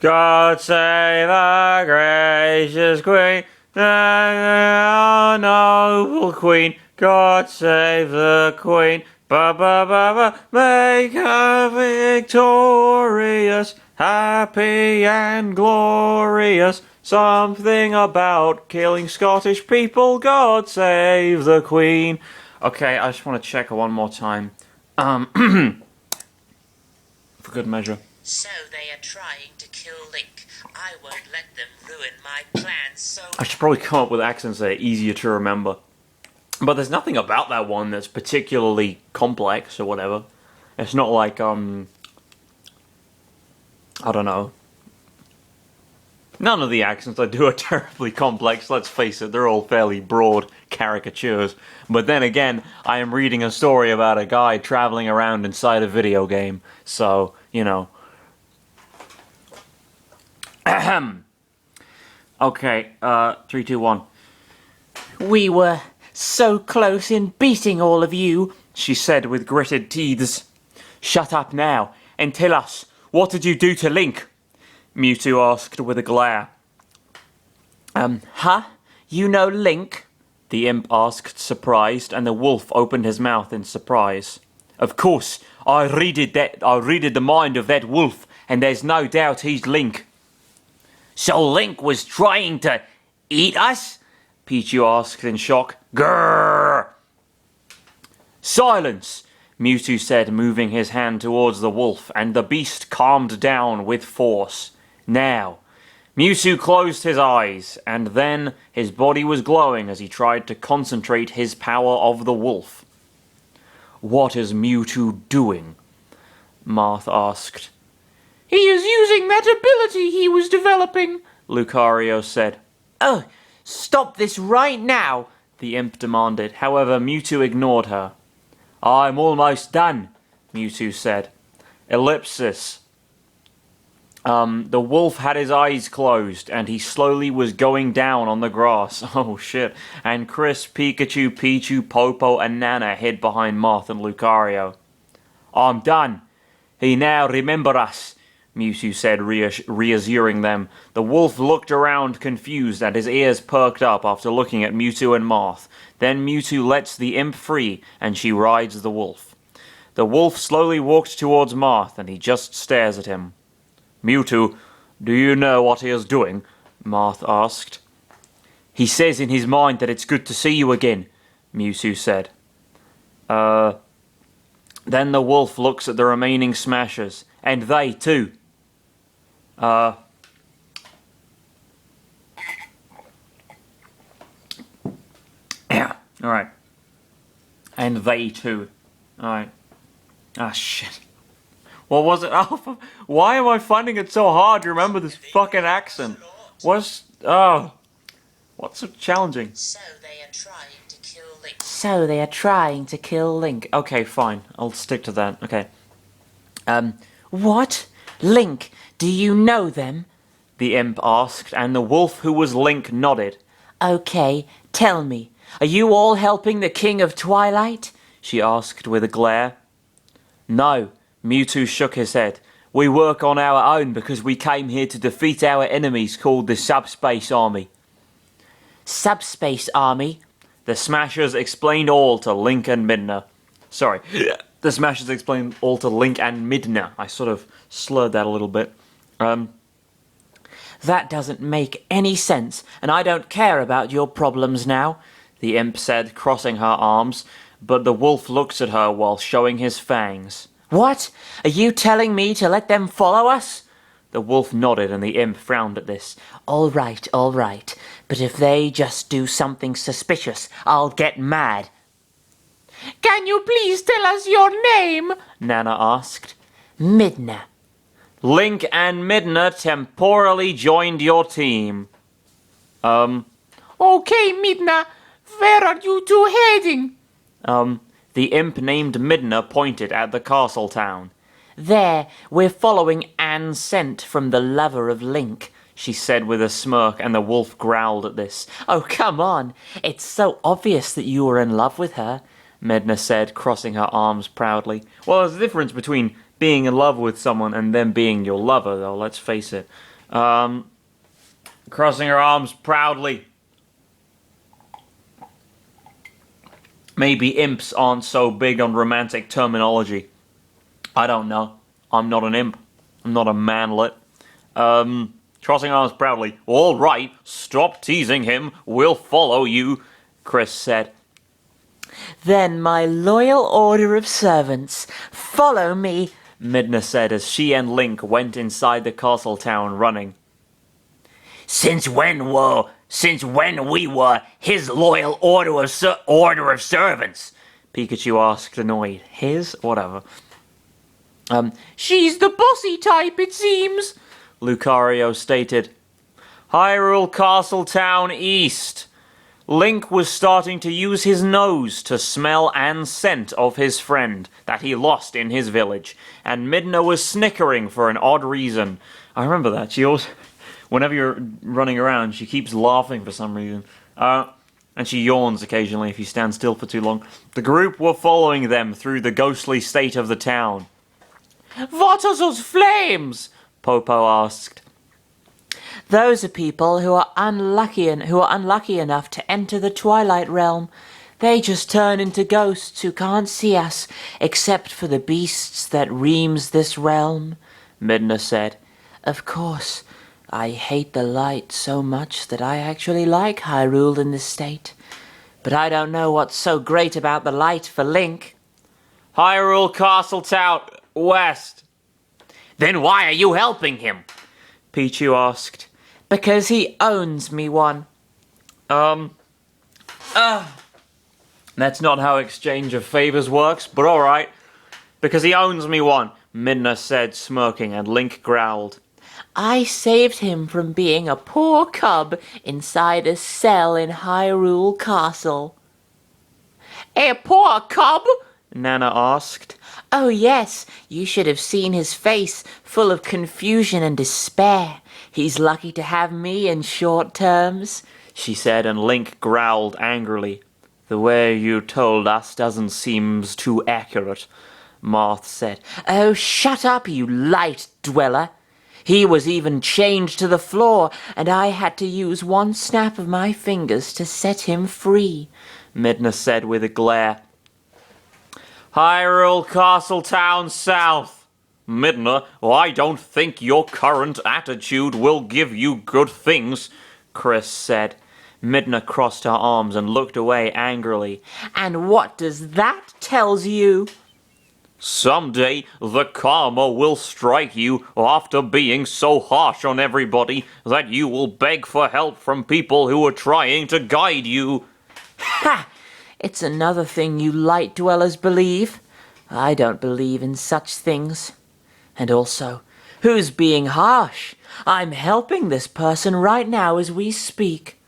God save the gracious Queen, the noble Queen. God save the Queen. Ba ba ba ba. Make her victorious, happy and glorious. Something about killing Scottish people. God save the Queen. Okay, I just want to check one more time. For good measure. So they are trying to kill Link. I won't let them ruin my plans, so... I should probably come up with accents that are easier to remember. But there's nothing about that one that's particularly complex or whatever. It's not like, I don't know. None of the accents I do are terribly complex, let's face it, they're all fairly broad caricatures. But then again, I am reading a story about a guy traveling around inside a video game, so, you know. Ahem. Okay, 3, 2, 1. We were so close in beating all of you, she said with gritted teeth. Shut up now, and tell us, what did you do to Link? Mewtwo asked with a glare. Huh? You know Link? The imp asked, surprised, and the wolf opened his mouth in surprise. Of course, I readed the mind of that wolf, and there's no doubt he's Link. So Link was trying to eat us? Pichu asked in shock. Grrr! Silence! Mewtwo said, moving his hand towards the wolf, and the beast calmed down with force. Now, Mewtwo closed his eyes, and then his body was glowing as he tried to concentrate his power of the wolf. What is Mewtwo doing? Marth asked. He is using that ability he was developing, Lucario said. Oh, stop this right now, the imp demanded. However, Mewtwo ignored her. I'm almost done, Mewtwo said. Ellipsis. The wolf had his eyes closed, and he slowly was going down on the grass. Oh shit. And Chris, Pikachu, Pichu, Popo, and Nana hid behind Marth and Lucario. I'm done. He now remember us, Mewtwo said, reassuring them. The wolf looked around confused, and his ears perked up after looking at Mewtwo and Marth. Then Mewtwo lets the imp free, and she rides the wolf. The wolf slowly walked towards Marth, and he just stares at him. Mewtwo, do you know what he is doing? Marth asked. He says in his mind that it's good to see you again, Mewtwo said. Then the wolf looks at the remaining Smashers, and they too. Alright. And they too. Alright. Ah, shit. What was it? Oh, why am I finding it so hard to remember this fucking accent? What's so challenging? So they are trying to kill Link. So they are trying to kill Link. Okay, fine. I'll stick to that. Okay. What? Link, do you know them? The imp asked, and the wolf who was Link nodded. Okay, tell me, are you all helping the King of Twilight? She asked with a glare. No, Mewtwo shook his head. We work on our own because we came here to defeat our enemies called the Subspace Army. Subspace Army? The Smashers explained all to Link and Midna. Sorry, the Smashers explained all to Link and Midna. I sort of slurred that a little bit. That doesn't make any sense, and I don't care about your problems now, the imp said, crossing her arms, but the wolf looked at her while showing his fangs. What? Are you telling me to let them follow us? The wolf nodded and the imp frowned at this. All right, but if they just do something suspicious, I'll get mad. Can you please tell us your name? Nana asked. Midna. Link and Midna temporarily joined your team. Okay, Midna, where are you two heading? The imp named Midna pointed at the castle town. There, we're following Anne's scent from the lover of Link, she said with a smirk, and the wolf growled at this. Oh, come on, it's so obvious that you were in love with her, Midna said, crossing her arms proudly. Well, there's a difference between being in love with someone and then being your lover, though, let's face it. Crossing her arms proudly. Maybe imps aren't so big on romantic terminology. I don't know. I'm not an imp. I'm not a manlet. Crossing arms proudly. All right, stop teasing him. We'll follow you, Chris said. Then, my loyal order of servants, follow me, Midna said as she and Link went inside the castle town running. Since when we were his loyal order of servants? Pikachu asked, annoyed. His? Whatever. She's the bossy type, it seems, Lucario stated. Hyrule Castle Town East. Link was starting to use his nose to smell and scent of his friend that he lost in his village, and Midna was snickering for an odd reason. I remember that. She always, whenever you're running around, she keeps laughing for some reason. And she yawns occasionally if you stand still for too long. The group were following them through the ghostly state of the town. What are those flames? Popo asked. Those are people who are unlucky enough to enter the Twilight Realm. They just turn into ghosts who can't see us, except for the beasts that reams this realm, Midna said. Of course, I hate the light so much that I actually like Hyrule in this state. But I don't know what's so great about the light for Link. Hyrule Castle Town West. Then why are you helping him? Pichu asked. Because he owns me one. That's not how exchange of favors works, but alright. Because he owns me one, Midna said, smirking, and Link growled. I saved him from being a poor cub inside a cell in Hyrule Castle. A poor cub? Nana asked. Oh yes, you should have seen his face, full of confusion and despair. He's lucky to have me in short terms, she said, and Link growled angrily. The way you told us doesn't seem too accurate, Marth said. Oh, shut up, you light dweller. He was even chained to the floor, and I had to use one snap of my fingers to set him free, Midna said with a glare. Hyrule Castle Town South. Midna, I don't think your current attitude will give you good things, Chris said. Midna crossed her arms and looked away angrily. And what does that tells you? Someday the karma will strike you after being so harsh on everybody that you will beg for help from people who are trying to guide you. Ha! It's another thing you light dwellers believe. I don't believe in such things. And also, who's being harsh? I'm helping this person right now as we speak.